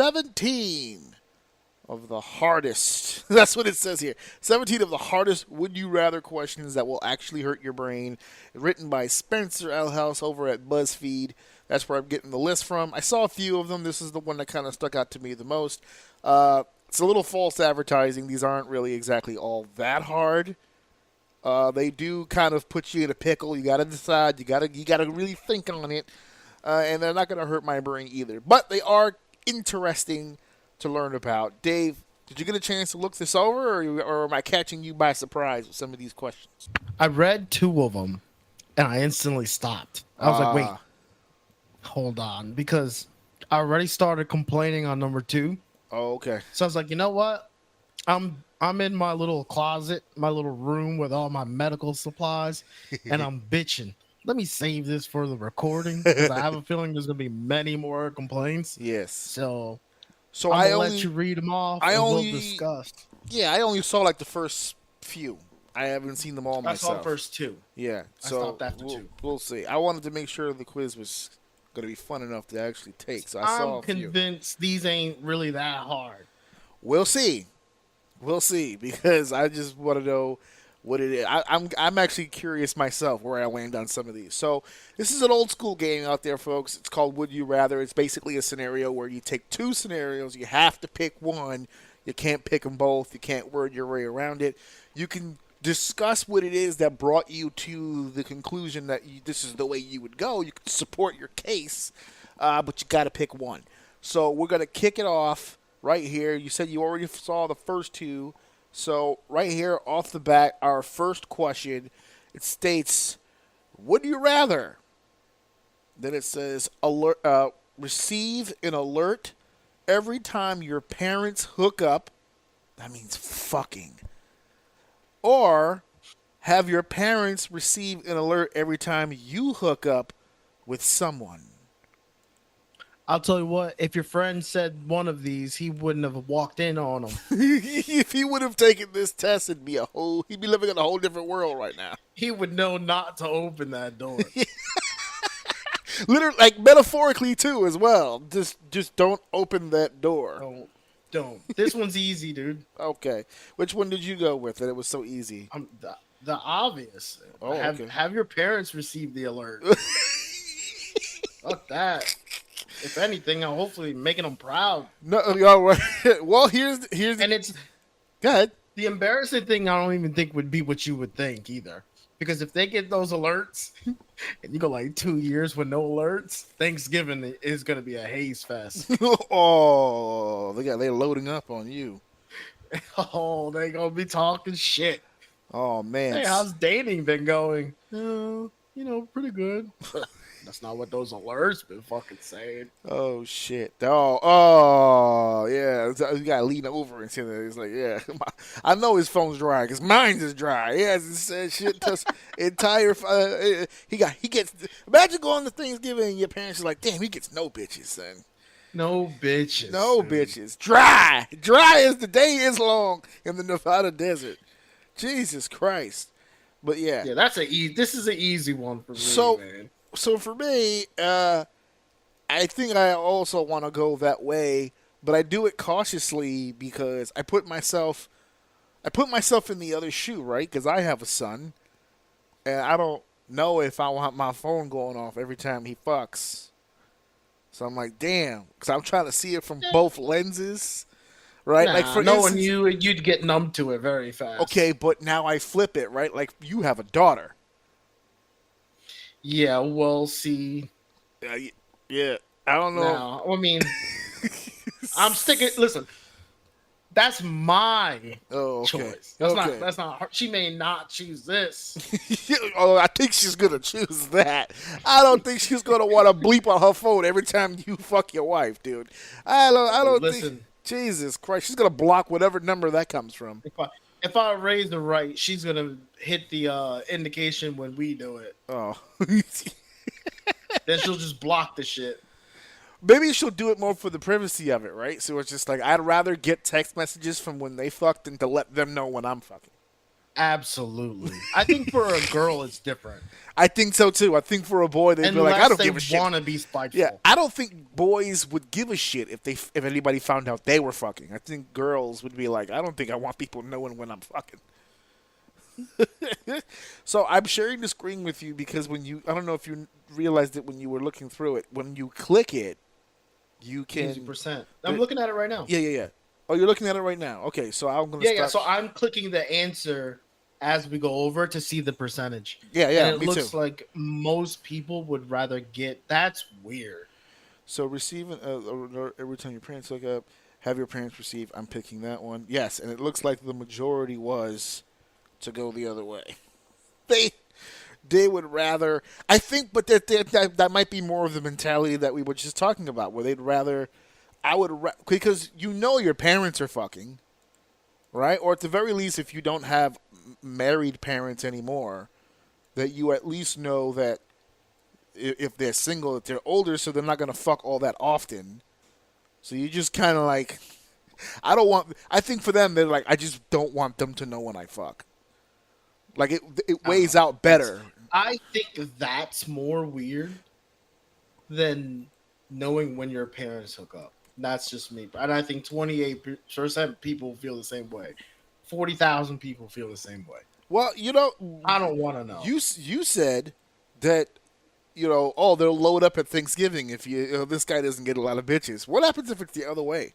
17 of the hardest. That's what it says here. 17 of the hardest would you rather questions that will actually hurt your brain. Written by Spencer L. House over at BuzzFeed. That's where I'm getting the list from. I saw a few of them. This is the one that kind of stuck out to me the most. It's a little false advertising. These aren't really exactly all that hard. They do kind of put you in a pickle. You got to decide. You got to really think on it. And they're not going to hurt my brain either. But they are interesting to learn about. Dave, did you get a chance to look this over, or am I catching you by surprise with some of these questions? I read 2 of them, and I instantly stopped. I was like, wait, hold on, because I already started complaining on number 2. Oh, okay. So I was like, you know what? I'm in my little closet, my little room with all my medical supplies, and I'm bitching. Let me save this for the recording, because I have a feeling there's going to be many more complaints. Yes. So I only let you read them off. We'll discuss. Yeah, I only saw like the first few. I haven't seen them all myself. I saw the first 2. Yeah, so I stopped after 2. We'll see. I wanted to make sure the quiz was going to be fun enough to actually take. So I'm convinced these ain't really that hard. We'll see. We'll see, because I just want to know what it is. I'm actually curious myself where I land on some of these. So this is an old school game out there, folks. It's called Would You Rather. It's basically a scenario where you take 2 scenarios. You have to pick one. You can't pick them both. You can't word your way around it. You can discuss what it is that brought you to the conclusion that this is the way you would go. You can support your case, but you got to pick one. So we're going to kick it off right here. You said you already saw the first 2. So right here off the bat, our first question, it states, would you rather? Then it says, receive an alert every time your parents hook up. That means fucking. Or have your parents receive an alert every time you hook up with someone. I'll tell you what, if your friend said one of these, he wouldn't have walked in on them. If he would have taken this test, he'd be living in a whole different world right now. He would know not to open that door. Literally, like metaphorically too, as well. Just don't open that door. Don't. This one's easy, dude. Okay. Which one did you go with? That it was so easy. The obvious. Oh, have your parents receive the alert. Fuck that. If anything, I'm hopefully making them proud. No, well, here's and it's go ahead. The embarrassing thing, I don't even think would be what you would think either, because if they get those alerts and you go like 2 years with no alerts, Thanksgiving is going to be a haze fest. Oh, they're loading up on you. Oh, they gonna be talking shit. Oh man, hey, how's dating been going? Pretty good. That's not what those alerts been fucking saying. Oh shit! Oh yeah. You gotta lean over and say that. It's like, yeah, I know his phone's dry because mine is dry. He hasn't said shit to entire. He gets. Imagine going to Thanksgiving and your parents are like, damn, he gets no bitches, son. No bitches. No bitches. Dry as the day is long in the Nevada desert. Jesus Christ! But yeah, this is an easy one for me, man. So for me, I think I also want to go that way, but I do it cautiously because I put myself in the other shoe, right? Because I have a son, and I don't know if I want my phone going off every time he fucks. So I'm like, damn, because I'm trying to see it from both lenses, right? Nah, like for knowing you'd get numb to it very fast. Okay, but now I flip it, right? Like you have a daughter. Yeah, we'll see. Yeah, I don't know. No, I mean, I'm sticking. Listen, that's my choice. That's not her. She may not choose this. I think she's gonna choose that. I don't think she's gonna want to bleep on her phone every time you fuck your wife, dude. I don't think. Jesus Christ, she's gonna block whatever number that comes from. If I raise the right, she's gonna hit the indication when we do it. Oh. Then she'll just block the shit. Maybe she'll do it more for the privacy of it, right? So it's just like, I'd rather get text messages from when they fucked than to let them know when I'm fucking. Absolutely. I think for a girl, it's different. I think so too. I think for a boy, they'd be like, I Unless don't they give a shit. want to be spiteful. Yeah, I don't think boys would give a shit if anybody found out they were fucking. I think girls would be like, I don't think I want people knowing when I'm fucking. So I'm sharing the screen with you because I don't know if you realized it when you were looking through it. When you click it, you can. 50%. I'm looking at it right now. Yeah. Oh, you're looking at it right now. Okay, so I'm gonna. Yeah. So I'm clicking the answer as we go over to see the percentage. Yeah. And it me looks too. like most people would rather get. That's weird. So receiving every time your parents look up, have your parents receive. I'm picking that one. Yes, and it looks like the majority was to go the other way. They would rather. I think, but that might be more of the mentality that we were just talking about, where they'd rather. Because your parents are fucking, right? Or at the very least, if you don't have married parents anymore, that you at least know that if they're single, that they're older, so they're not gonna fuck all that often. So you just kind of like, I think for them, they're like, I just don't want them to know when I fuck. Like it weighs out better. I think that's more weird than knowing when your parents hook up. That's just me. And I think 28% people feel the same way. 40,000 people feel the same way. Well, I don't want to know. You said that, they'll load up at Thanksgiving if this guy doesn't get a lot of bitches. What happens if it's the other way?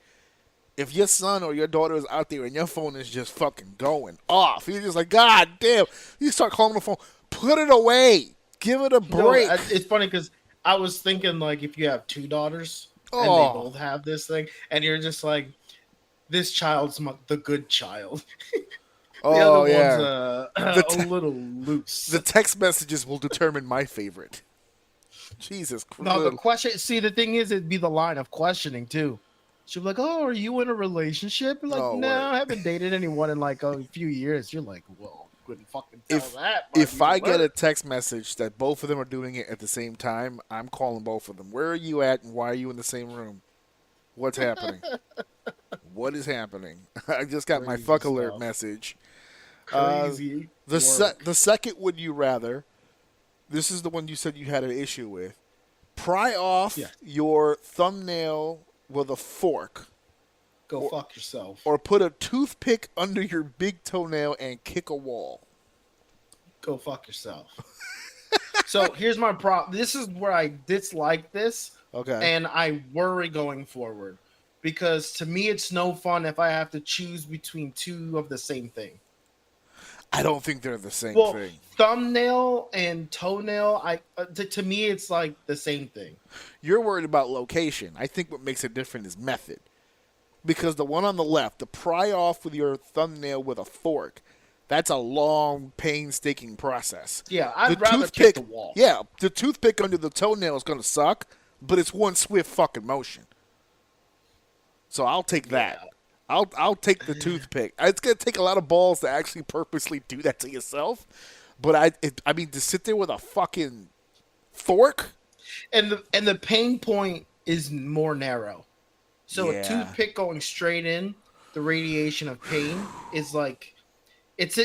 If your son or your daughter is out there and your phone is just fucking going off, you're just like, God damn. You start calling the phone, put it away. Give it a break. It's funny because I was thinking, like, if you have two daughters and they both have this thing, and you're just like, this child's the good child. The other one's a little loose. The text messages will determine my favorite. Jesus Christ. No, the question, see, the thing is, it'd be the line of questioning, too. She'll be like, oh, are you in a relationship? You're like, no, I haven't dated anyone in like a few years. You're like, well, couldn't fucking tell that. If I get a text message that both of them are doing it at the same time, I'm calling both of them. Where are you at and why are you in the same room? What's happening? What is happening? I just got my fuck alert message. Crazy. The second would you rather, this is the one you said you had an issue with. Pry off your thumbnail with a fork. Go fuck yourself. Or put a toothpick under your big toenail and kick a wall. Go fuck yourself. So here's my problem. This is where I dislike this. Okay. And I worry going forward. Because to me, it's no fun if I have to choose between two of the same thing. I don't think they're the same thing. Thumbnail and toenail, to me, it's like the same thing. You're worried about location. I think what makes it different is method. Because the one on the left, the pry off with your thumbnail with a fork, that's a long, painstaking process. Yeah, I'd rather kick the wall. Yeah, the toothpick under the toenail is going to suck, but it's one swift fucking motion. So I'll take that. Yeah. I'll take the toothpick. It's going to take a lot of balls to actually purposely do that to yourself. But I mean, to sit there with a fucking fork. And the pain point is more narrow. So a toothpick going straight in, the radiation of pain is like, it's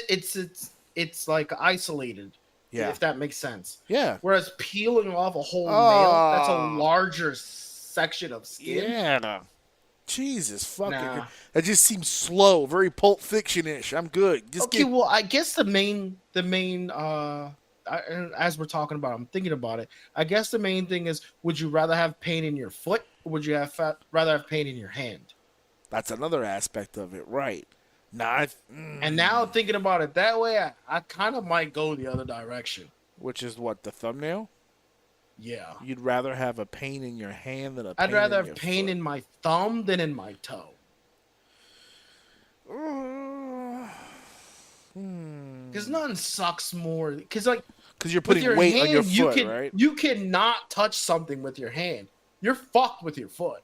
like isolated. Yeah. If that makes sense. Yeah. Whereas peeling off a whole nail, that's a larger section of skin. Yeah. Jesus fucking. That just seems slow, very Pulp Fiction-ish. I'm good. Well, I guess the main as we're talking about, I'm thinking about it. I guess the main thing is, would you rather have pain in your foot, or would you rather have pain in your hand? That's another aspect of it, right? And now thinking about it that way, I kind of might go the other direction. Which is what, the thumbnail? Yeah. You'd rather have a pain in your hand than a pain I'd rather have foot. Pain in my thumb than in my toe. Because nothing sucks more. Because you're putting weight on your foot, right? You cannot touch something with your hand. You're fucked with your foot.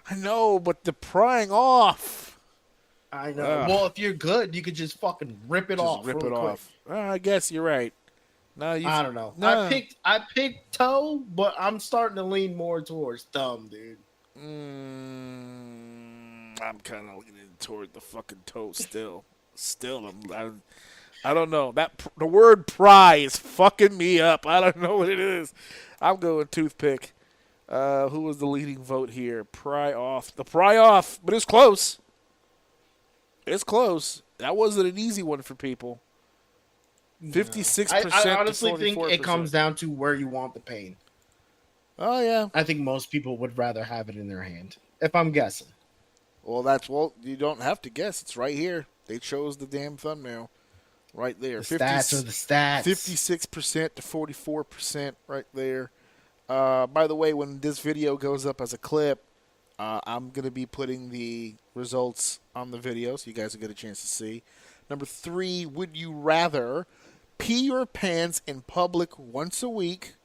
I know, but the prying off. I know. Well, if you're good, you could just fucking rip it off. Rip it off. I guess you're right. I don't know. No. I picked toe, but I'm starting to lean more towards thumb, dude. I'm kind of leaning toward the fucking toe. Still, I don't know. The word pry is fucking me up. I don't know what it is. I'm going toothpick. Who was the leading vote here? Pry off. The pry off, but it's close. It's close. That wasn't an easy one for people. 56%. I honestly think 44%. it comes down to where you want the pain. Oh yeah. I think most people would rather have it in their hand, if I'm guessing. Well, you don't have to guess. It's right here. They chose the damn thumbnail. Right there. The stats are the stats. 56% to 44% right there. By the way, when this video goes up as a clip, I'm going to be putting the results on the video so you guys will get a chance to see. Number 3, would you rather pee your pants in public once a week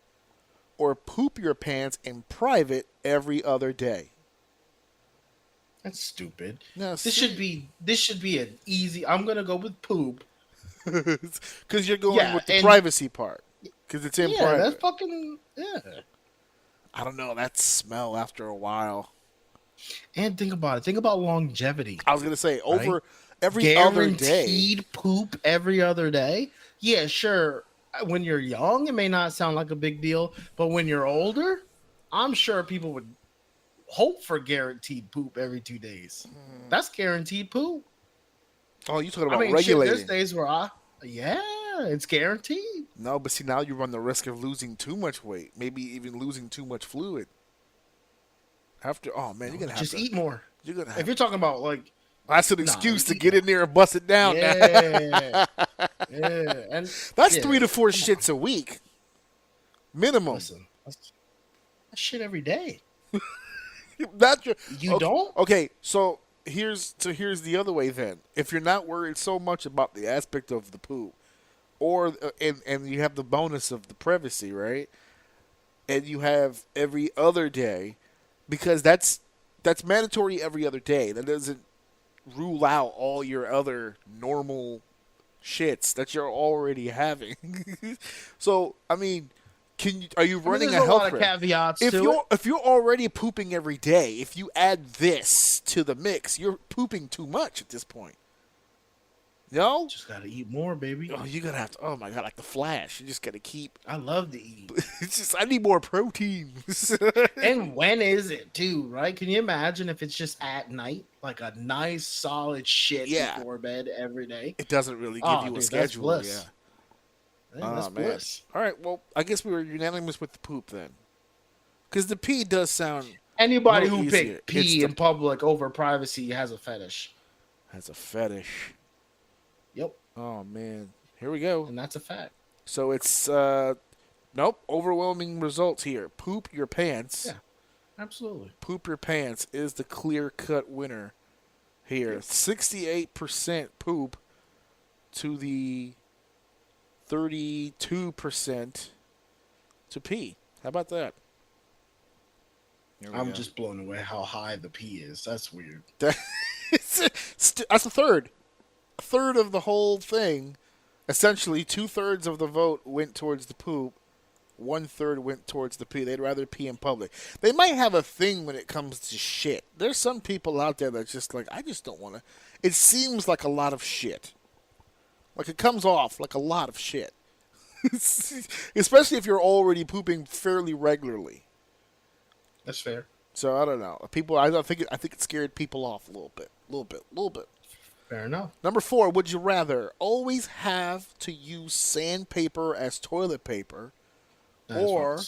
or poop your pants in private every other day? That's stupid. No, this should be an easy. I'm going to go with poop. Because you're going with the privacy part. Because it's in private. That's fucking, I don't know. That smell after a while. And think about it. Think about longevity. I was going to say, over every other day. Guaranteed poop every other day? Yeah, sure. When you're young, it may not sound like a big deal. But when you're older, I'm sure people would hope for guaranteed poop every 2 days. That's guaranteed poop. Oh, you talking about regulating? There's days where it's guaranteed. No, but see, now you run the risk of losing too much weight, maybe even losing too much fluid. You're gonna have to eat more. If you're talking about like, that's an excuse to get in there and bust it down. Yeah, and that's 3 to 4 shits a week, minimum. Listen, that's shit every day. You don't? Okay, so here's the other way then. If you're not worried so much about the aspect of the poop, and you have the bonus of the privacy, right? And you have every other day, because that's mandatory every other day. That doesn't rule out all your other normal shits that you're already having. So, I mean, are you running a health risk? Caveats if you're already pooping every day, if you add this to the mix, you're pooping too much at this point. No? Just gotta eat more, baby. Oh, you gotta have to. Oh my god, like the Flash. You just gotta keep. I love to eat. It's just I need more protein. And when is it too? Right? Can you imagine if it's just at night, like a nice solid shit before bed every day? It doesn't really give you a schedule. That's bliss. That's bliss. All right. Well, I guess we were unanimous with the poop then, because the pee does sound. Anybody who picked pee in public over privacy has a fetish. Has a fetish. Yep. Oh man, here we go. And that's a fact. So it's nope, overwhelming results here. Poop your pants. Yeah, absolutely. Poop your pants is the clear-cut winner here. 68% poop to the 32% to pee. How about that? I'm just blown away how high the pee is. That's weird. That's a third. A third of the whole thing. Essentially, 2/3 of the vote went towards the poop. 1/3 went towards the pee. They'd rather pee in public. They might have a thing when it comes to shit. There's some people out there that's just like, I just don't want to. It seems like a lot of shit. Like it comes off like a lot of shit. Especially if you're already pooping fairly regularly. That's fair. So I don't know. I think it scared people off a little bit. Fair enough. Number 4, would you rather always have to use sandpaper as toilet paper or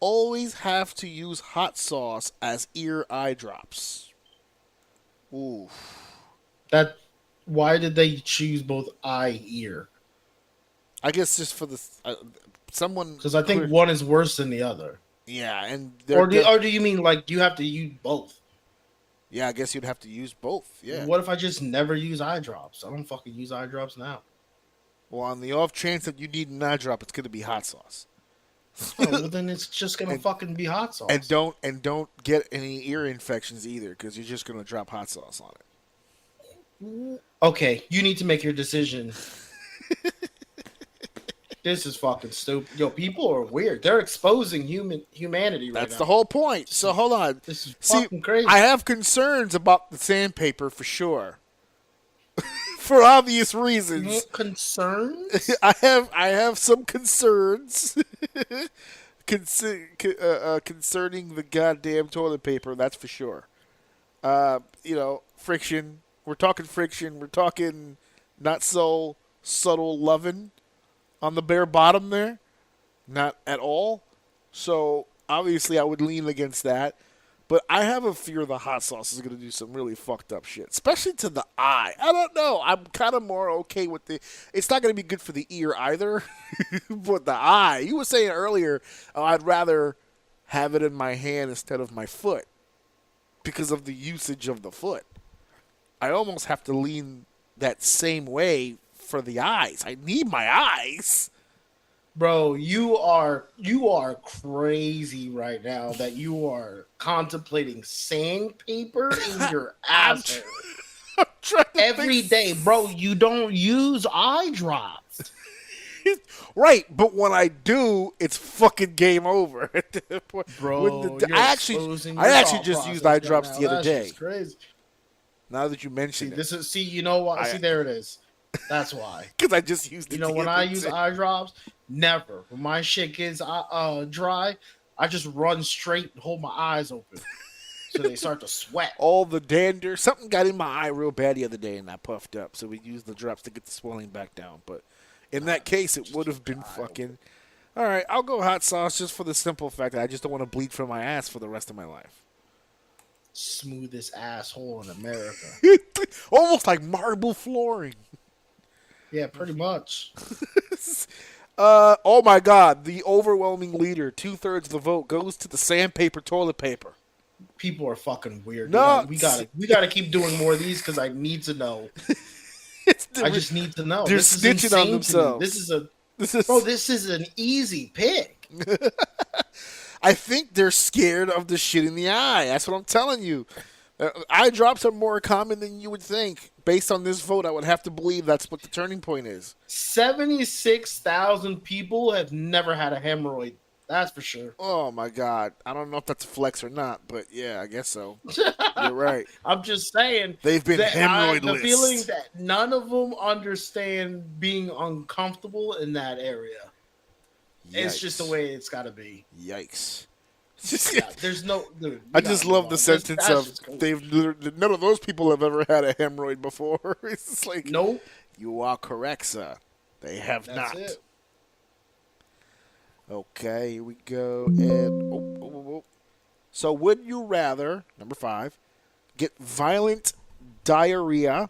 always have to use hot sauce as eye drops? Ooh. Why did they choose both eye, ear? I guess just for the someone, because I think one is worse than the other. Yeah, and or do you mean like you have to use both? Yeah, I guess you'd have to use both. Yeah. What if I just never use eye drops? I don't fucking use eye drops now. Well, on the off chance that you need an eye drop, it's gonna be hot sauce. Well, then it's just gonna fucking be hot sauce. And don't get any ear infections either, because you're just gonna drop hot sauce on it. Okay, you need to make your decision. This is fucking stupid. Yo, people are weird. They're exposing humanity right now. That's the whole point. So hold on. This is fucking crazy. I have concerns about the sandpaper for sure. for obvious reasons. Concerns? I have some concerns concerning the goddamn toilet paper. That's for sure. Friction. We're talking friction. We're talking not so subtle loving on the bare bottom there. Not at all. So obviously I would lean against that. But I have a fear the hot sauce is going to do some really fucked up shit, especially to the eye. I don't know. I'm kind of more okay with it's not going to be good for the ear either, but the eye. You were saying earlier, I'd rather have it in my hand instead of my foot because of the usage of the foot. I almost have to lean that same way for the eyes. I need my eyes. Bro, you are crazy right now that you are contemplating sandpaper in your asshole every day, bro. You don't use eye drops, right? But when I do, it's fucking game over. Bro, I actually just used eye drops the other day. Crazy. Now that you mentioned it, you know what? There it is. That's why. Because I just used it. You know, when I use eye drops, never. When my shit gets dry, I just run straight and hold my eyes open. So they start to sweat. All the dander. Something got in my eye real bad the other day and I puffed up. So we used the drops to get the swelling back down. But in that case, it would have been fucking... All right, I'll go hot sauce just for the simple fact that I just don't want to bleed from my ass for the rest of my life. Smoothest asshole in America. Almost like marble flooring. Yeah, pretty much. Oh my God! The overwhelming leader, 2/3 of the vote goes to the sandpaper toilet paper. People are fucking weird. No, we gotta keep doing more of these because I need to know. I just need to know. They're this is snitching on themselves. This is an easy pick. I think they're scared of the shit in the eye. That's what I'm telling you. Eye drops are more common than you would think. Based on this vote, I would have to believe that's what the turning point is. 76,000 people have never had a hemorrhoid. That's for sure. Oh, my God. I don't know if that's a flex or not, but yeah, I guess so. You're right. I'm just saying. They've been hemorrhoid the lists. feeling that none of them understand being uncomfortable in that area. Yikes. It's just the way it's got to be. Yikes. Yeah, there's no. Dude, I just love the sentence of none of those people have ever had a hemorrhoid before. It's just like, nope. You are correct, sir. They have not. It. Okay, here we go. And so, would you rather, number 5, get violent diarrhea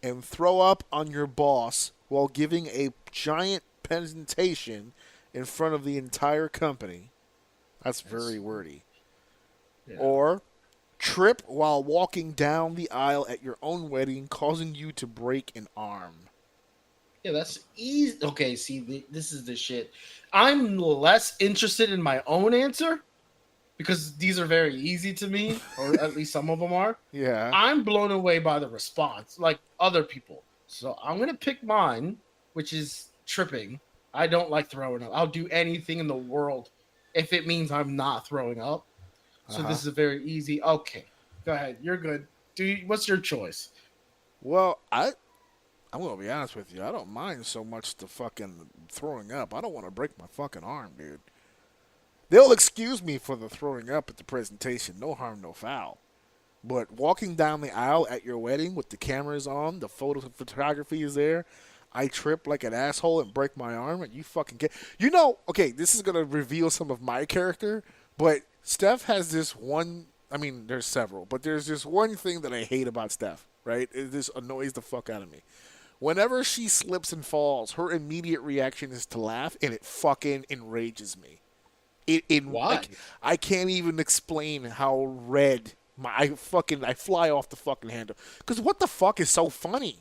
and throw up on your boss while giving a giant presentation in front of the entire company? That's very wordy. Yeah. Or trip while walking down the aisle at your own wedding, causing you to break an arm. Yeah, that's easy. Okay, see, this is the shit. I'm less interested in my own answer because these are very easy to me, or at least some of them are. Yeah. I'm blown away by the response, like other people. So I'm going to pick mine, which is tripping. I don't like throwing up. I'll do anything in the world if it means I'm not throwing up. So This is very easy. Okay, go ahead. You're good. What's your choice? Well, I'm going to be honest with you. I don't mind so much the fucking throwing up. I don't want to break my fucking arm, dude. They'll excuse me for the throwing up at the presentation. No harm, no foul. But walking down the aisle at your wedding with the cameras on, the photography is there, I trip like an asshole and break my arm, and you fucking get... You know, okay, this is going to reveal some of my character, but Steph has this one... I mean, there's several, but there's this one thing that I hate about Steph, right? This annoys the fuck out of me. Whenever she slips and falls, her immediate reaction is to laugh, and it fucking enrages me. Why? Like, I can't even explain how red I fly off the fucking handle. Because what the fuck is so funny?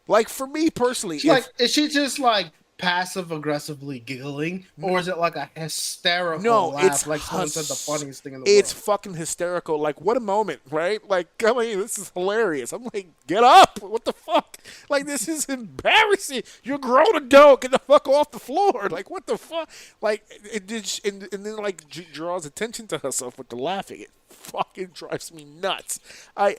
Like, for me personally... is she just, like, passive-aggressively giggling? Or is it, like, a hysterical laugh? It's like someone said the funniest thing in the world? It's fucking hysterical. Like, what a moment, right? Like, I mean, this is hilarious. I'm like, get up! What the fuck? Like, this is embarrassing. You're grown adult. Get the fuck off the floor. Like, what the fuck? Like, and then, like, draws attention to herself with the laughing. It fucking drives me nuts. I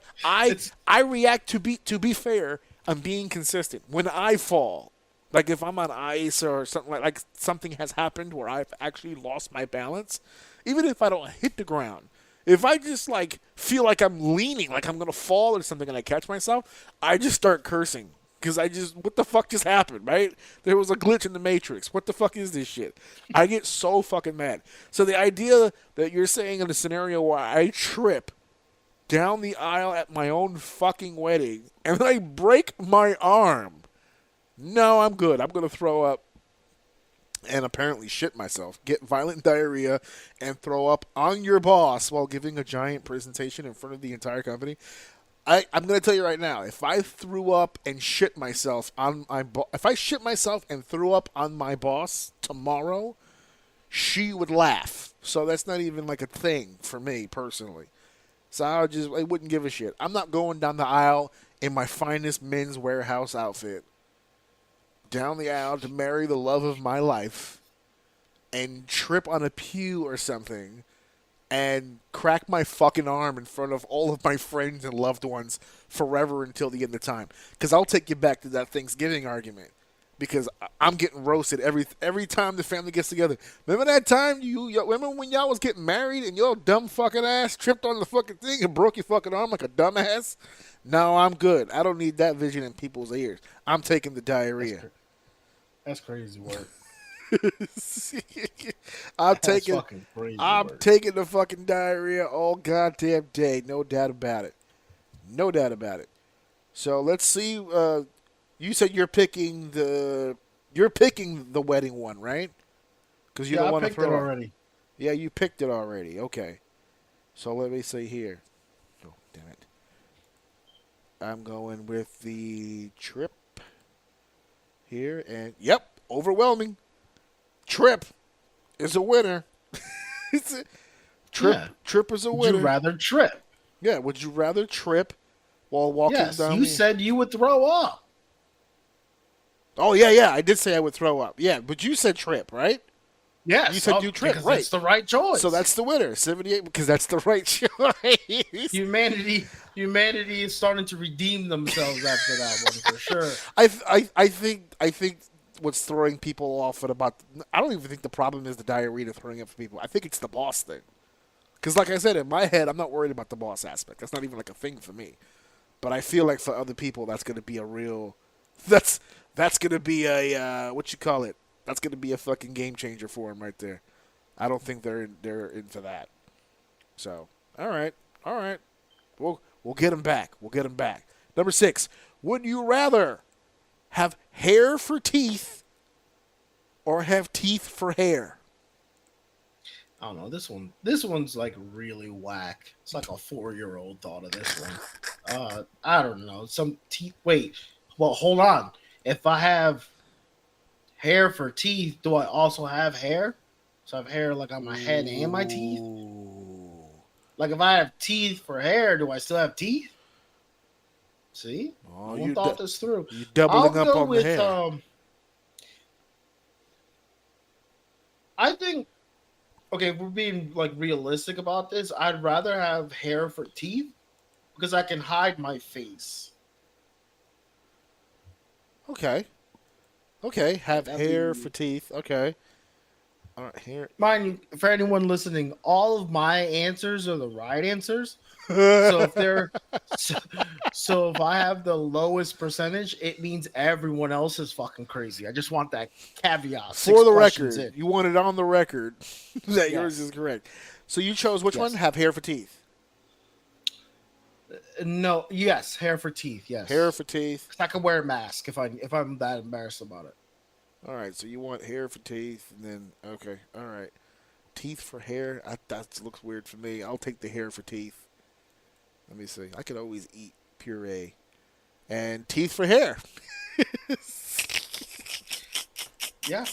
react, to be fair... I'm being consistent. When I fall, like if I'm on ice or something like something has happened where I've actually lost my balance, even if I don't hit the ground, if I just like feel like I'm leaning, like I'm gonna fall or something, and I catch myself, I just start cursing because what the fuck just happened, right? There was a glitch in the Matrix. What the fuck is this shit? I get so fucking mad. So the idea that you're saying in a scenario where I trip down the aisle at my own fucking wedding and then I break my arm. No, I'm good. I'm going to throw up and apparently shit myself, get violent diarrhea, and throw up on your boss while giving a giant presentation in front of the entire company. I'm going to tell you right now, if I threw up and shit myself on if I shit myself and threw up on my boss tomorrow, she would laugh. So that's not even like a thing for me personally. So I wouldn't give a shit. I'm not going down the aisle in my finest men's warehouse outfit down the aisle to marry the love of my life and trip on a pew or something and crack my fucking arm in front of all of my friends and loved ones forever until the end of time. Because I'll take you back to that Thanksgiving argument. Because I'm getting roasted every time the family gets together. Remember that time remember when y'all was getting married and your dumb fucking ass tripped on the fucking thing and broke your fucking arm like a dumbass? No, I'm good. I don't need that vision in people's ears. I'm taking the diarrhea. That's crazy work. I'm taking the fucking diarrhea all goddamn day. No doubt about it. No doubt about it. So let's see. You said you're picking the wedding one, right? Because you don't want to throw it already. Yeah, you picked it already. Okay. So let me see here. Oh, damn it. I'm going with the trip here, and yep, overwhelming. Trip is a winner. Trip is a winner. Would you rather trip? Yeah, would you rather trip while walking down? You said you would throw up. Oh, yeah, I did say I would throw up. Yeah, but you said trip, right? Yes. You said you trip, right? That's the right choice. So that's the winner, 78, because that's the right choice. Humanity is starting to redeem themselves after that one, for sure. I think what's throwing people off at about, I don't even think the problem is the diarrhea throwing up for people. I think it's the boss thing. Because like I said, in my head, I'm not worried about the boss aspect. That's not even like a thing for me. But I feel like for other people, that's going to be a real, that's going to be a, what you call it? That's going to be a fucking game changer for them right there. I don't think they're in for that. So, all right. We'll get them back. Number 6, would you rather have hair for teeth or have teeth for hair? I don't know. This one's like really whack. It's like a 4-year-old thought of this one. I don't know. Some teeth. Wait. Well, hold on. If I have hair for teeth, do I also have hair? So I have hair like on my head and my teeth? Like if I have teeth for hair, do I still have teeth? See? I thought this through. You're doubling up on the hair. I think, okay, if we're being like realistic about this, I'd rather have hair for teeth because I can hide my face. Okay. Have hair for teeth. Okay. All right, hair. Mind you, for anyone listening, all of my answers are the right answers. So if I have the lowest percentage, it means everyone else is fucking crazy. I just want that caveat. For the record, you want it on the record that yours is correct. So you chose which one? Have hair for teeth. No, yes, hair for teeth. Yes, hair for teeth. I can wear a mask if I'm that embarrassed about it. All right, so you want hair for teeth, and then okay, all right, teeth for hair. That looks weird for me. I'll take the hair for teeth. Let me see. I could always eat puree, and teeth for hair. Yeah,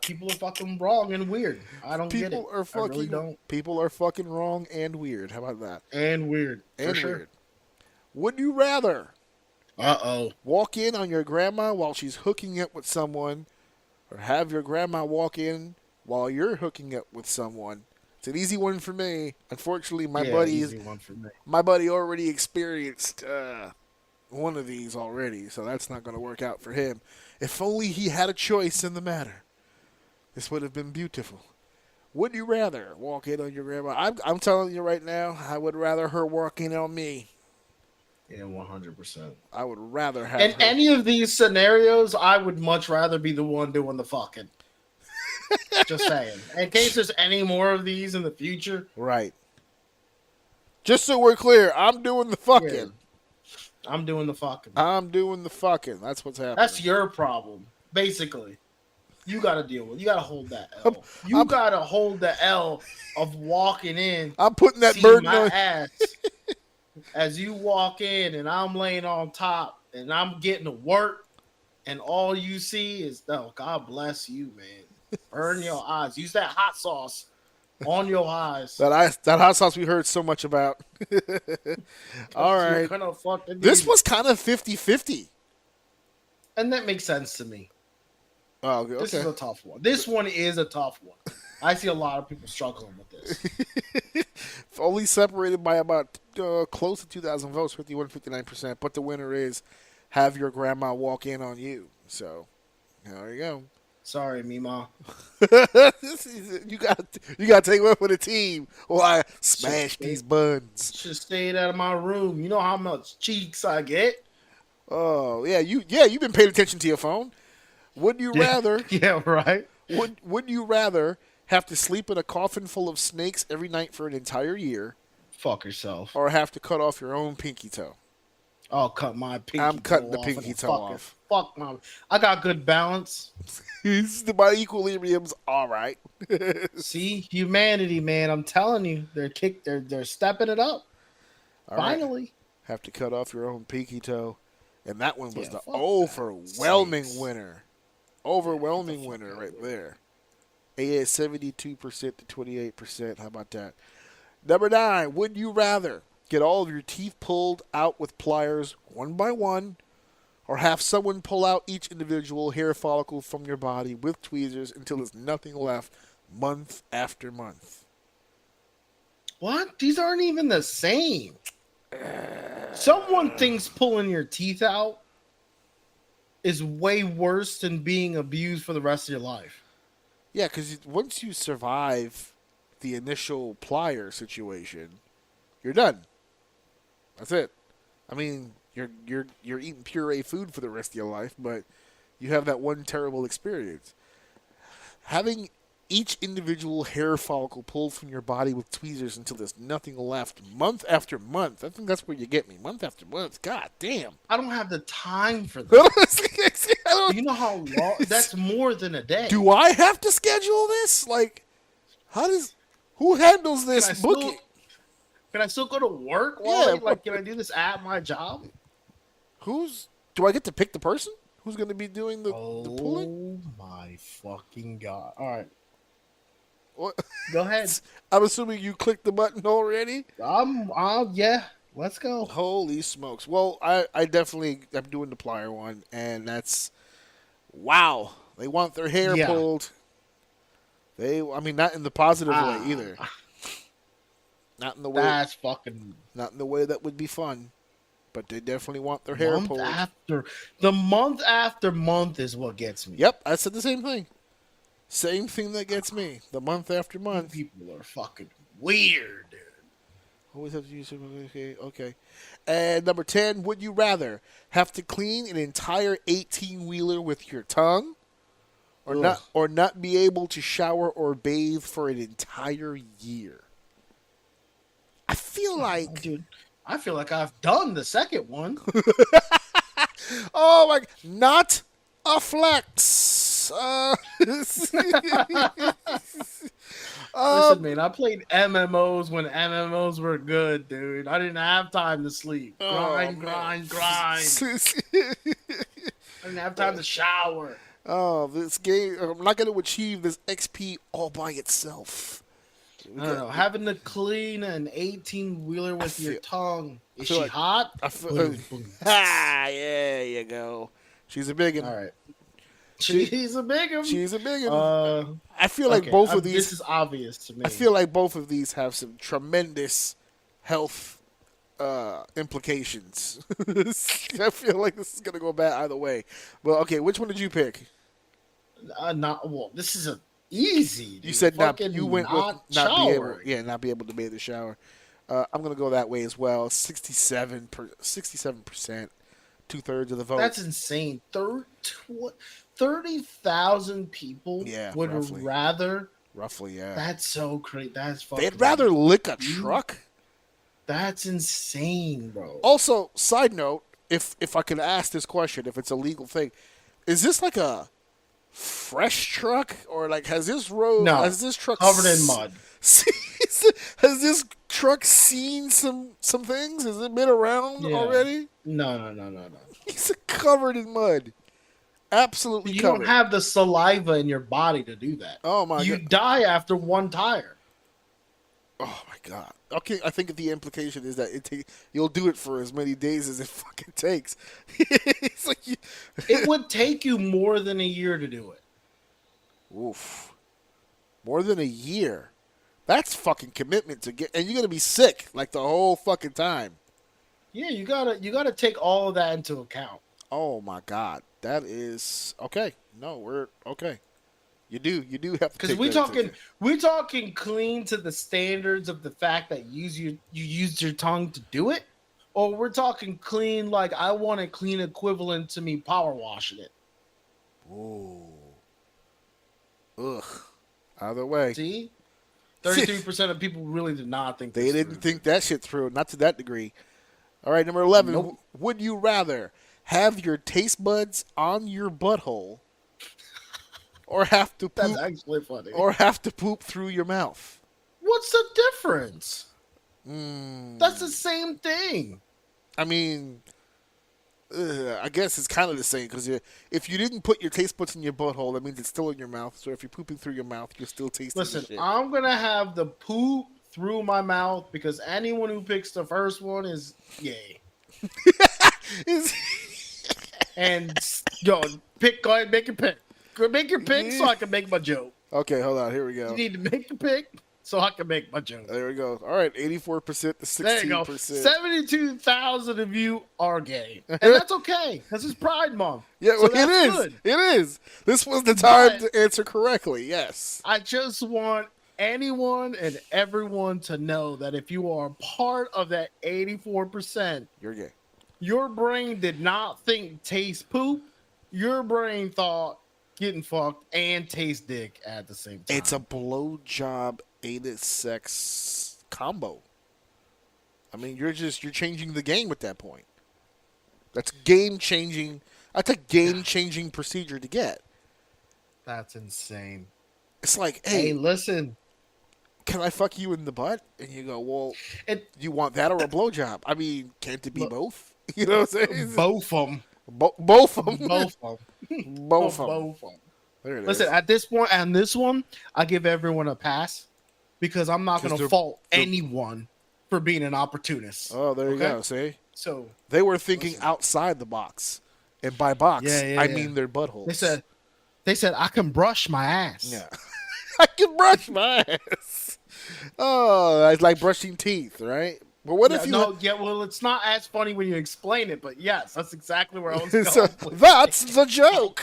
people are fucking wrong and weird. I don't get it. I really don't. People are fucking wrong and weird. How about that? And weird. And for weird. Sure. Would you rather? Walk in on your grandma while she's hooking up with someone, or have your grandma walk in while you're hooking up with someone? It's an easy one for me. Unfortunately, my buddy already experienced one of these already, so that's not going to work out for him. If only he had a choice in the matter. This would have been beautiful. Would you rather walk in on your grandma? I'm telling you right now, I would rather her walk in on me. Yeah, 100%. I would rather have In her. any of these scenarios, I would much rather be the one doing the fucking. Just saying. In case there's any more of these in the future. Right. Just so we're clear, I'm doing the fucking. Yeah. I'm doing the fucking. I'm doing the fucking. That's what's happening. That's your problem, basically. You got to deal with. You got to hold that L. You got to hold the L of walking in. I'm putting that burden my on ass as you walk in, and I'm laying on top, and I'm getting to work, and all you see is, oh, God bless you, man. Burn your eyes. Use that hot sauce on your eyes. That hot sauce we heard so much about. All right. This was kind of 50-50. And that makes sense to me. Oh, okay. This is a tough one. This one is a tough one. I see a lot of people struggling with this. Only separated by about close to 2,000 votes, 51-59%. But the winner is have your grandma walk in on you. So, there you go. Sorry, Mima. you got to take one for the team, or I smash these buns. Should stayed out of my room. You know how much cheeks I get. Oh yeah, you've been paying attention to your phone. Would you rather? Yeah, right. Would you rather have to sleep in a coffin full of snakes every night for an entire year? Fuck yourself. Or have to cut off your own pinky toe? I'll cut my pinky toe I'm cutting the off pinky toe off. Fuck my. I got good balance. My equilibrium's all right. See, humanity, man. I'm telling you, they're stepping it up. All Finally. Right. Have to cut off your own pinky toe. And that one was the overwhelming winner. Overwhelming winner right there. AA 72% to 28%. How about that? Number 9. Would you rather get all of your teeth pulled out with pliers one by one, or have someone pull out each individual hair follicle from your body with tweezers until there's nothing left month after month? What? These aren't even the same. Someone thinks pulling your teeth out is way worse than being abused for the rest of your life. Yeah, because once you survive the initial plier situation, you're done. That's it. I mean, you're eating puree food for the rest of your life, but you have that one terrible experience. Having each individual hair follicle pulled from your body with tweezers until there's nothing left month after month. I think that's where you get me. Month after month. God damn. I don't have the time for that. You know how long? That's more than a day. Do I have to schedule this? Like, who handles this booking? Can I still go to work? Can I do this at my job? Do I get to pick the person who's going to be doing the pulling? Oh my fucking God. All right. What? Go ahead. I'm assuming you clicked the button already? Yeah. Let's go. Holy smokes. Well, I definitely am doing the plier one, and that's, wow. They want their hair pulled. Not in the positive way either. Not in the way. That's fucking. Not in the way that would be fun, but they definitely want their hair pulled. The month after month is what gets me. Yep, I said the same thing. Same thing that gets me. The month after month. People are fucking weird, dude. Always have to use it. Okay. And number 10, would you rather have to clean an entire 18-wheeler with your tongue, or not be able to shower or bathe for an entire year? I feel like, dude, I've done the second one. Oh my! Not a flex. Listen, man, I played MMOs when MMOs were good, dude. I didn't have time to sleep. Grind. I didn't have time to shower. Oh, this game, I'm not going to achieve this XP all by itself. I don't know. Having to clean an 18-wheeler with your tongue. Is she hot? There you go. She's a big one. All right. She's a big one. She's a big one. I feel like both of these. This is obvious to me. I feel like both of these have some tremendous health implications. I feel like this is gonna go bad either way. But okay, which one did you pick? Not well. This is a easy. Dude. You said not. Fucking You went with not not be able. showering. Yeah, not be able to bathe the shower. I'm gonna go that way as well. 67%. 2/3 of the vote. That's insane. 30,000 people would roughly. rather. Roughly, yeah. That's so crazy. That's fucking. They'd rather lick a truck. That's insane, bro. Also, side note, if I could ask this question, if it's a legal thing, is this like a fresh truck or like has this truck covered in mud? Has this truck seen some things? Has it been around already? No. It's covered in mud. Absolutely You covered. don't have the saliva in your body to do that. Oh my god. You die after one tire. Oh my god. Okay, I think the implication is that you'll do it for as many days as it fucking takes. It's like It would take you more than a year to do it. Oof. More than a year. That's fucking commitment to get, and you're gonna be sick like the whole fucking time. Yeah, you gotta take all of that into account. Oh my god, that is okay. No, we're okay. You do have to. Because we're talking clean to the standards of the fact that you used your tongue to do it, or we're talking clean like I want a clean equivalent to me power washing it. Ooh. Ugh. Either way. See, 33% of people really did not think they didn't think that shit through. Not to that degree. All right, number 11. Nope. Would you rather have your taste buds on your butthole, or have to poop? That's actually funny. Or have to poop through your mouth? What's the difference? That's the same thing. I mean, I guess it's kind of the same because if you didn't put your taste buds in your butthole, that means it's still in your mouth. So if you're pooping through your mouth, you're still tasting Listen, the shit. I'm going to have the poop through my mouth because anyone who picks the first one is yay. And yo, go ahead, make your pick. Make your pick so I can make my joke. Okay, hold on. Here we go. You need to make your pick so I can make my joke. There we go. All right, 84% to 16%. There you go. 72,000 of you are gay, and that's okay. This is Pride Month. Yeah, so well, it is. Good. It is. This was the time to answer correctly. Yes. I just want anyone and everyone to know that if you are part of that 84%, you're gay. Your brain did not think taste poop. Your brain thought getting fucked and taste dick at the same time. It's a blowjob anus sex combo. I mean, you're changing the game at that point. That's game changing. That's a game changing procedure to get. That's insane. It's like, hey, listen. Can I fuck you in the butt? And you go, well, you want that or a blowjob? I mean, can't it be both? You know what I'm saying? Both of them. Both of them. Both of them. Both of them. There it Listen, is. at this point, and this one, I give everyone a pass because I'm not going to fault anyone for being an opportunist. Oh, there you go. See? So they were thinking outside the box. And by box, I mean their buttholes. They said, I can brush my ass. Yeah. I can brush my ass. Oh, it's like brushing teeth, right? But what if you... well, it's not as funny when you explain it, but yes, that's exactly where I was going. That's the joke.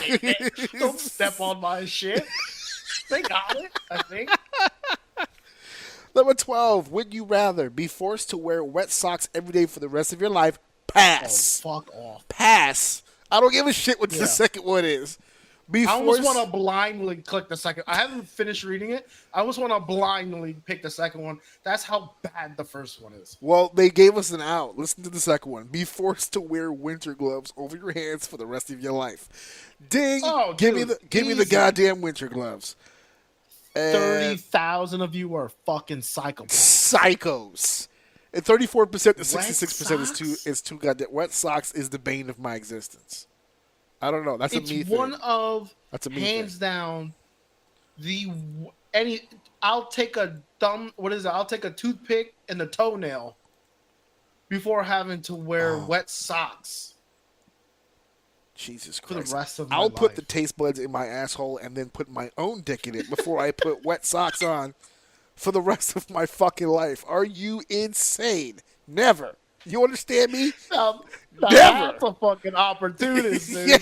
Don't step on my shit. They got it, I think. Number 12. Would you rather be forced to wear wet socks every day for the rest of your life? Pass. Oh, fuck off. Pass. I don't give a shit what the second one is. I almost want to blindly click the second. I haven't finished reading it. I almost want to blindly pick the second one. That's how bad the first one is. Well, they gave us an out. Listen to the second one. Be forced to wear winter gloves over your hands for the rest of your life. Ding! Oh, give me the goddamn winter gloves. 30,000 of you are fucking psychopaths. Psychos. And 34% to 66% is too goddamn. Wet socks is the bane of my existence. I don't know. That's a me thing. It's one of, that's a me hands thing. down, I'll take a I'll take a toothpick and a toenail before having to wear wet socks. Jesus Christ. For the rest of my I'll put life. the taste buds in my asshole and then put my own dick in it before I put wet socks on for the rest of my fucking life. Are you insane? Never. You understand me? Now Never. that's a fucking opportunist, dude. Yeah.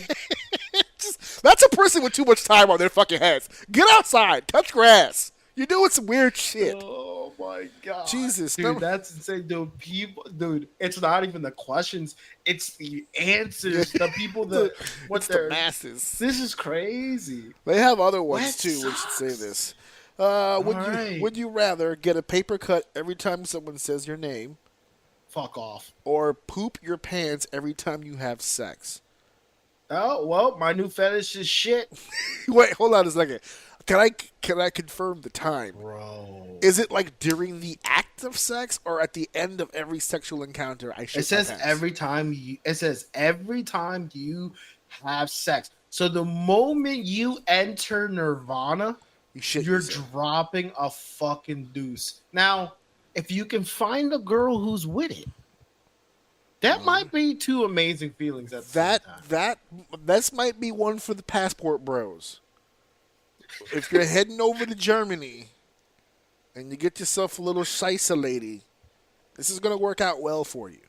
That's a person with too much time on their fucking heads. Get outside. Touch grass. You're doing some weird shit. Oh my god, Jesus. dude, that's insane, dude. People, dude, it's not even the questions; it's the answers. The people that it's the masses. This is crazy. They have other ones That too. We should sucks. say this. Right. Would you rather get a paper cut every time someone says your name, Fuck off. or poop your pants every time you have sex? Oh well, my new fetish is shit, Wait, hold on a second. Can I confirm the time? bro. Is it like during the act of sex or at the end of every sexual encounter? It says every time you. It says every time you have sex. So the moment you enter nirvana, you're dropping a fucking deuce. Now, if you can find a girl who's with it, that might be two amazing feelings at the same time. This might be one for the passport bros. If you're heading over to Germany and you get yourself a little scheisse lady, this is going to work out well for you.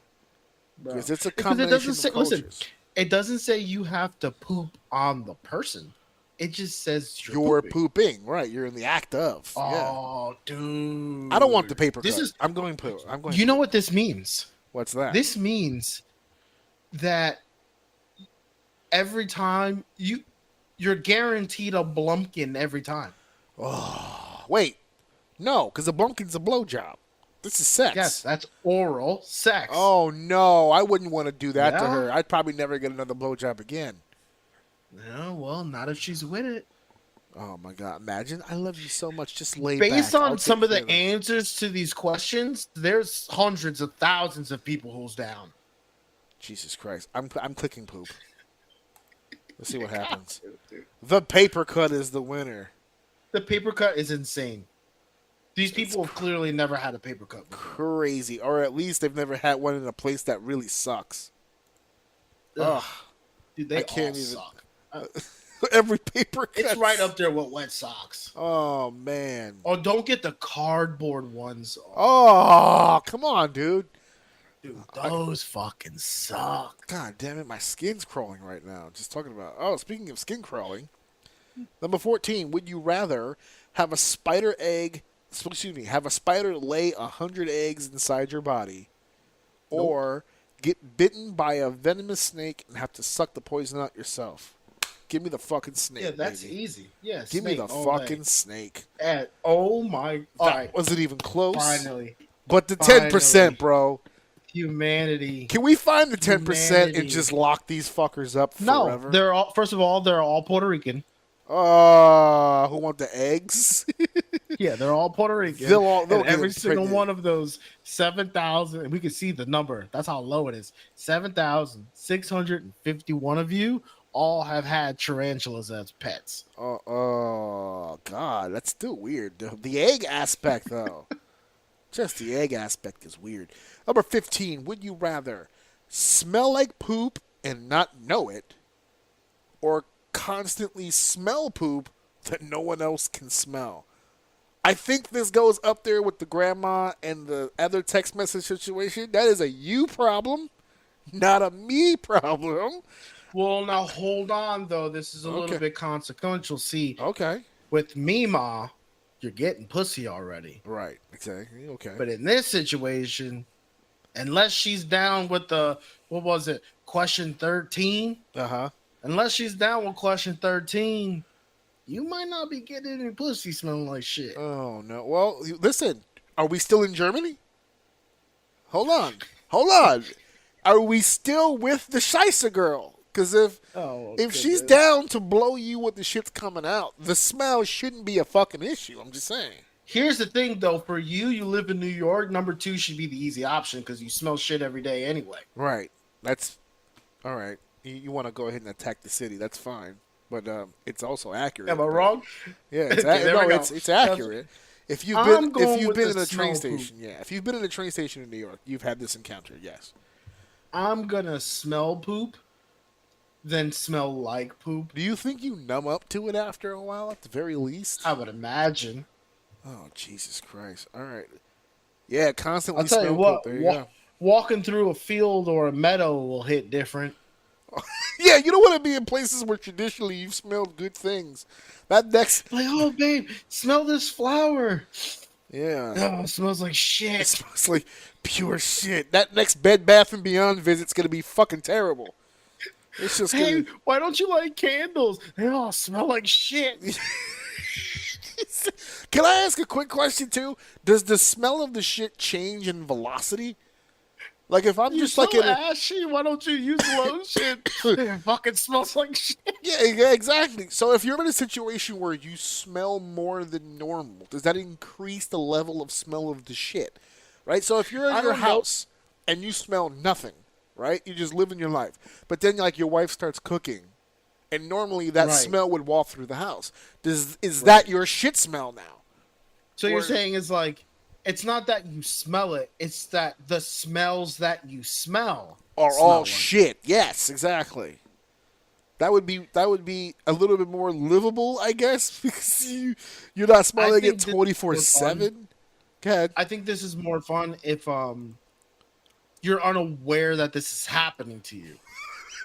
Because it's a combination of cultures. Listen, it doesn't say you have to poop on the person. It just says you're pooping. Right, you're in the act of. Oh, yeah. Dude. I don't want the paper cut. I'm going poo. You know what this means? What's that? This means that every time you're guaranteed a blumpkin every time. Oh, wait. No, because a blumpkin's a blowjob. This is sex. Yes, that's oral sex. Oh, no. I wouldn't want to do that to her. I'd probably never get another blowjob again. No, well, not if she's with it. Oh, my God. Imagine. I love you so much. Just lay Based back. on some of the answers to these questions, there's hundreds of thousands of people who's down. Jesus Christ. I'm clicking poop. Let's see what happens. The paper cut is the winner. The paper cut is insane. These people have clearly never had a paper cut before. Crazy. Or at least they've never had one in a place that really sucks. Ugh. Dude, they all suck. Every paper cut. It's right up there with wet socks. Oh, man. Oh, don't get the cardboard ones. Oh, come on, dude. Dude, those fucking suck. God damn it, my skin's crawling right now. Just talking about. Oh, speaking of skin crawling. Number 14, would you rather have a spider lay 100 eggs inside your body, or get bitten by a venomous snake and have to suck the poison out yourself? Give me the fucking snake. Yeah, that's easy. Yeah, give me the fucking snake. And oh my! Wasn't even close. Finally, but the 10%, bro. Humanity. Can we find the 10% and just lock these fuckers up forever? No, they're all. First of all, they're all Puerto Rican. Who want the eggs? Yeah, they're all Puerto Rican. They'll every single one of those 7,000, and we can see the number. That's how low it is. 7,651 of you all have had tarantulas as pets. Oh, God, that's still weird. The egg aspect, though. Just the egg aspect is weird. Number 15, would you rather smell like poop and not know it, or constantly smell poop that no one else can smell? I think this goes up there with the grandma and the other text message situation. That is a you problem, not a me problem. Well, now hold on, though. This is a little bit consequential. See, okay, with Mima, you're getting pussy already. Right, exactly. Okay. But in this situation, unless she's down with the, what was it, question 13? Uh-huh. Unless she's down with question 13, you might not be getting any pussy smelling like shit. Oh, no. Well, listen, are we still in Germany? Hold on. Are we still with the Scheisse girl? Because if she's down to blow you with the shit's coming out, the smell shouldn't be a fucking issue. I'm just saying. Here's the thing, though. For you live in New York. Number 2 should be the easy option because you smell shit every day anyway. Right. That's all right. You want to go ahead and attack the city? That's fine. But it's also accurate. Am I wrong? Yeah, it's accurate. If you've been in a train station, if you've been in a train station in New York, you've had this encounter. Yes. I'm gonna smell poop, then smell like poop. Do you think you numb up to it after a while, at the very least? I would imagine. Oh, Jesus Christ! All right. Yeah, constantly I'll tell smell you what, poop. There you go. walking through a field or a meadow will hit different. Yeah, you don't want to be in places where traditionally you've smelled good things. That next, Like, oh babe, smell this flower. yeah, Oh, it smells like it shit. smells like pure shit. That next Bed Bath and Beyond visit's gonna be fucking terrible. It's just Hey, gonna. why don't you like candles? They all smell like shit. Can I ask a quick question too? Does the smell of the shit change in velocity? Like if I'm You're just like so in a, ashy. Why don't you use lotion? It fucking smells like shit. yeah, exactly. So if you're in a situation where you smell more than normal, does that increase the level of smell of the shit? Right? So if you're in I your don't know. house and you smell nothing, right? You just living your life. But then like your wife starts cooking and normally that Right. smell would walk through the house. Is that your shit smell now? So Or- you're saying it's like, it's not that you smell it, it's that the smells that you smell Are smell all like shit. Yes, exactly. That would be a little bit more livable, I guess, because you're not smelling it think this is more fun. 24/7. Go ahead. I think this is more fun if you're unaware that this is happening to you.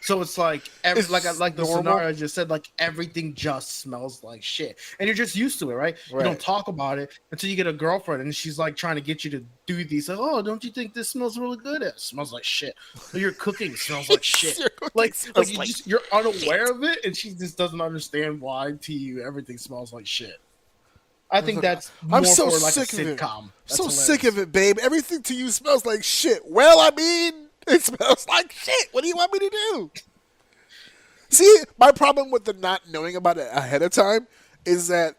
So it's like It's like the normal. scenario I just said, like everything just smells like shit, and you're just used to it, right? You Right. don't talk about it until you get a girlfriend, and she's like trying to get you to do these. Like, oh, don't you think this smells really good? It smells like shit. Or your cooking smells like shit. Your cooking Like smells you like just you're unaware of it, and she just doesn't understand why to you everything smells like shit. I think that's more I'm so for like a sick of it. sitcom. That's so hilarious. sick of it, babe. Everything to you smells like shit. Well, I mean, it smells like shit. What do you want me to do? See, my problem with the not knowing about it ahead of time is that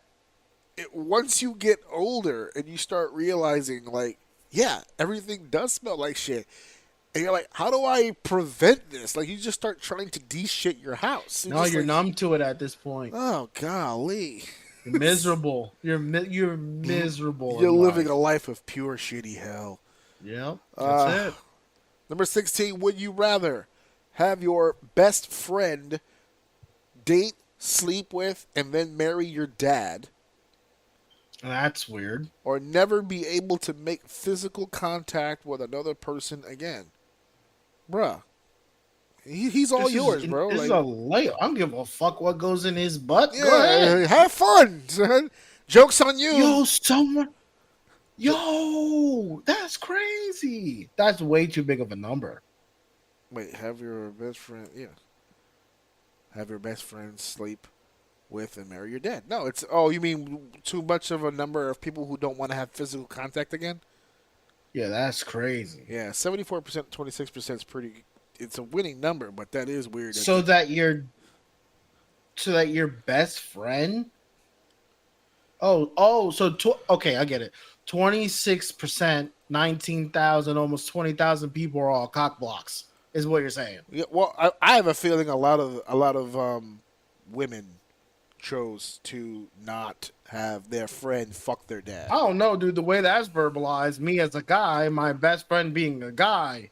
once you get older and you start realizing, like, yeah, everything does smell like shit. And you're like, how do I prevent this? Like, you just start trying to de-shit your house. No, just you're like, numb to it at this point. oh, golly. You're miserable. You're miserable. You're in living life. a life of pure shitty hell. Yep, that's it. Number 16, would you rather have your best friend date, sleep with, and then marry your dad, That's weird. or never be able to make physical contact with another person again? Bruh. He's all yours, bro. This Like, is a layup. I don't give a fuck what goes in his butt. yeah, Go ahead. have fun, son. Joke's on you. Yo, someone. Yo, that's crazy. That's way too big of a number. Wait, have your best friend, yeah. Have your best friend sleep with and marry your dad. No, it's, oh, you mean too much of a number of people who don't want to have physical contact again? Yeah, that's crazy. Yeah, 74%, 26% is pretty, it's a winning number, but that is weird. So that your best friend. Okay, I get it. 26%, 19,000, almost 20,000 people are all cock blocks. Is what you're saying? Yeah, well, I have a feeling a lot of women chose to not have their friend fuck their dad. I don't know, dude. The way that's verbalized, me as a guy, my best friend being a guy,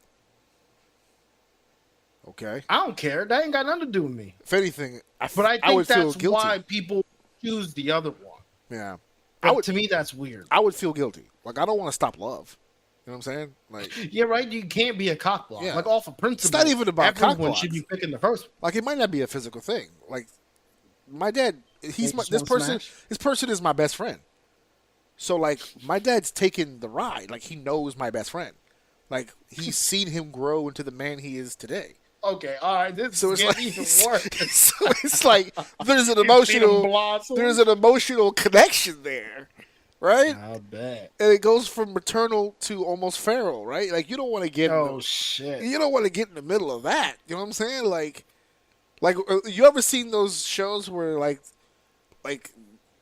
Okay. I don't care. That ain't got nothing to do with me. If anything, But I I think would feel that's guilty. why people choose the other one. Yeah. But to me, that's weird. I would feel guilty. Like, I don't want to stop love. You know what I'm saying? Like, Yeah, right. You can't be a cockblock. Yeah. Like off of principle. It's not even about everyone cockblocks. should be picking the first one. like it might not be a physical thing. Like, my dad, They this just wanna person, smash? this person is my best friend. So, like, my dad's taken the ride. Like, he knows my best friend. Like, he's seen him grow into the man he is today. Okay, all right. This So is it's getting like, even worse. so it's like there's an You see them emotional, blossom? there's an emotional connection there, right? I bet. And it goes from maternal to almost feral, right? Like, you don't want to get, Oh shit. you don't want to get in the middle of that. You know what I'm saying? Like you ever seen those shows where like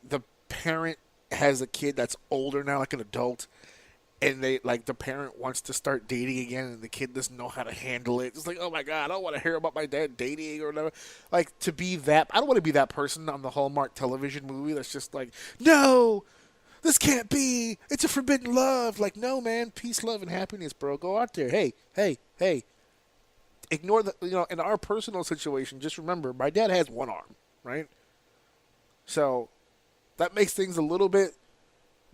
the parent has a kid that's older now, like an adult, and they like the parent wants to start dating again, and the kid doesn't know how to handle it. It's like, oh my god, I don't want to hear about my dad dating or whatever. Like, to be that, I don't want to be that person on the Hallmark television movie that's just like, no, this can't be. It's a forbidden love. Like, no, man, peace, love, and happiness, bro. Go out there. Hey. Ignore the, in our personal situation, just remember, my dad has one arm, right? So that makes things a little bit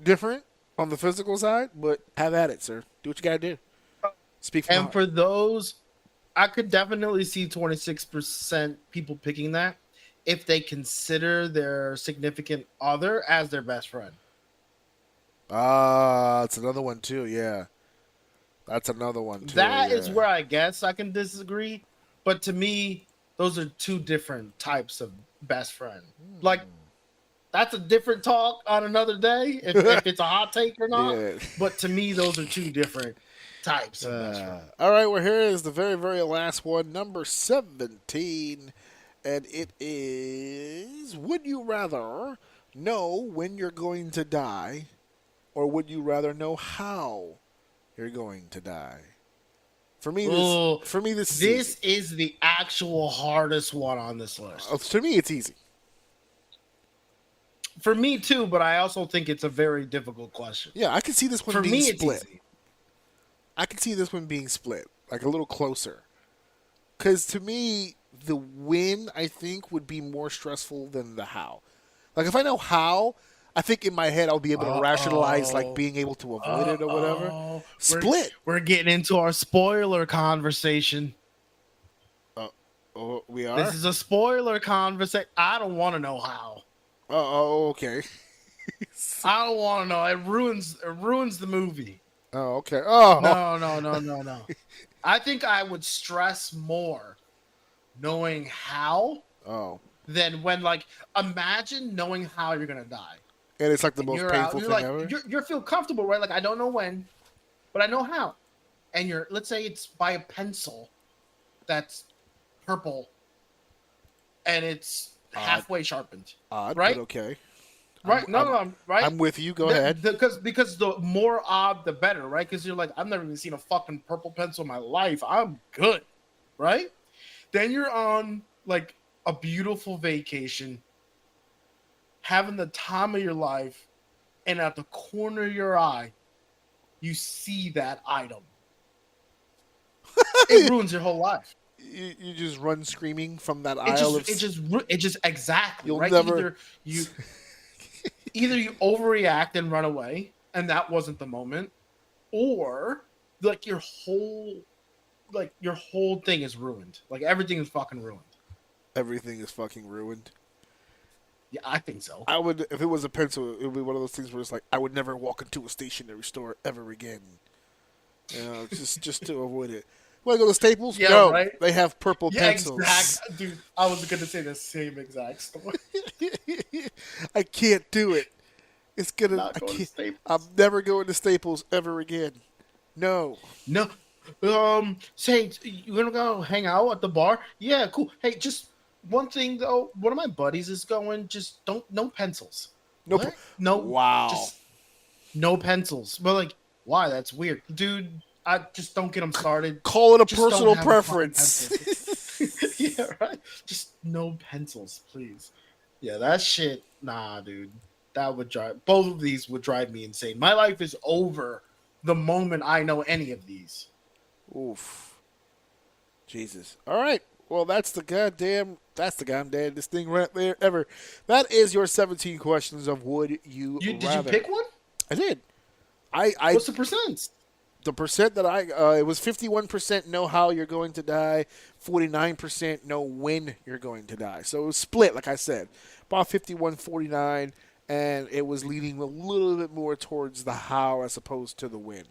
different on the physical side, but have at it, sir. Do what you gotta do. Speak from the And heart. for those, I could definitely see 26% people picking that if they consider their significant other as their best friend. Ah, that's another one too. Yeah, that's another one too. That is Yeah. where I guess I can disagree. But to me, those are two different types of best friend. Like, that's a different talk on another day if it's a hot take or not. Yeah. But to me, those are two different types of best friend. All right, well, here is the very, very last one, number 17. And it is: would you rather know when you're going to die, or would you rather know how you're going to die? For me, Ooh, this is this easy. is the actual hardest one on this list. To me, it's easy. For me too, but I also think it's a very difficult question. Yeah, I can see this one For being me, split. it's easy. I can see this one being split, like a little closer. Because to me, the win, I think, would be more stressful than the how. Like, if I know how, I think in my head I'll be able to rationalize, like, being able to avoid it or whatever. Split. We're getting into our spoiler conversation. Oh, we are? This is a spoiler conversation. I don't want to know how. Oh, okay. I don't want to know. It ruins the movie. Oh, okay. Oh. No. I think I would stress more knowing how than when, like, imagine knowing how you're gonna die. And it's like the most You're painful out. You're thing like, ever. you feel comfortable, right? Like, I don't know when, but I know how. And let's say it's by a pencil that's purple and it's halfway sharpened. Odd, right? but okay. Right? Right? I'm with you. Go ahead. Because the more odd, the better, right? Because you're like, I've never even seen a fucking purple pencil in my life. I'm good, right? Then you're on like a beautiful vacation, having the time of your life, and at the corner of your eye, you see that item. It ruins your whole life. You just run screaming from that aisle. It just exactly. You'll right? never. Either you overreact and run away, and that wasn't the moment, or like your whole thing is ruined. Like, everything is fucking ruined. Everything is fucking ruined. Yeah, I think so. I would, if it was a pencil, it would be one of those things where it's like, I would never walk into a stationery store ever again. You know, just to avoid it. Want to go to Staples? Yeah, no, right? they have purple pencils. Exactly. Dude, I was going to say the same exact story. I can't do it. It's gonna. Not I going to can't. Staples. I'm never going to Staples ever again. No. No. Say, you gonna go hang out at the bar? Yeah, cool. Hey, just one thing though. One of my buddies is going. Just no pencils. No. What? No. Wow. Just no pencils. But like, why? That's weird, dude. I just don't get them started. Call it a Just personal don't have preference. Yeah, right. Just no pencils, please. Yeah, that shit. Nah, dude. That would drive. Both of these would drive me insane. My life is over the moment I know any of these. Oof. Jesus. All right. Well, that's the goddamn this thing right there ever. That is your 17 questions of would you rather. Did you pick one? I did. What's the percent? The percent that it was 51% know how you're going to die, 49% know when you're going to die. So it was split, like I said, about 51-49, and it was leaning a little bit more towards the how as opposed to the when.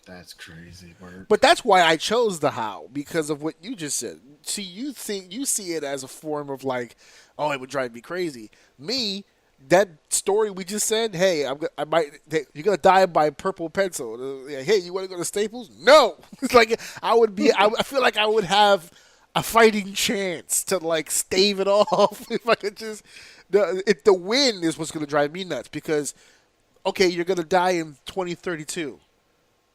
That's crazy, Bert. But that's why I chose the how, because of what you just said. See, you see it as a form of like, oh, it would drive me crazy. Me, that story we just said, hey, you're gonna die by purple pencil. Hey, you want to go to Staples? No. It's like I feel like I would have a fighting chance to like stave it off if I could just. The win is what's gonna drive me nuts because, okay, you're gonna die in 2032.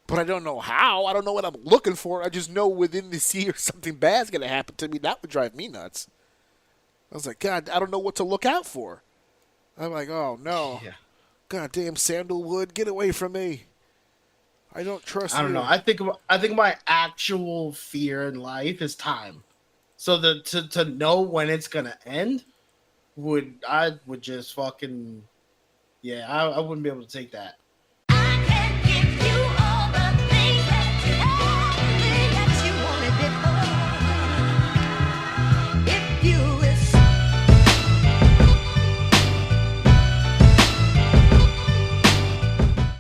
But I don't know how. I don't know what I'm looking for. I just know within this year something bad's going to happen to me. That would drive me nuts. I was like, God, I don't know what to look out for. I'm like, oh, no. Yeah. Goddamn sandalwood, get away from me. I don't trust you. I don't know. I think my actual fear in life is time. So to know when it's going to end, I would just fucking... Yeah, I wouldn't be able to take that.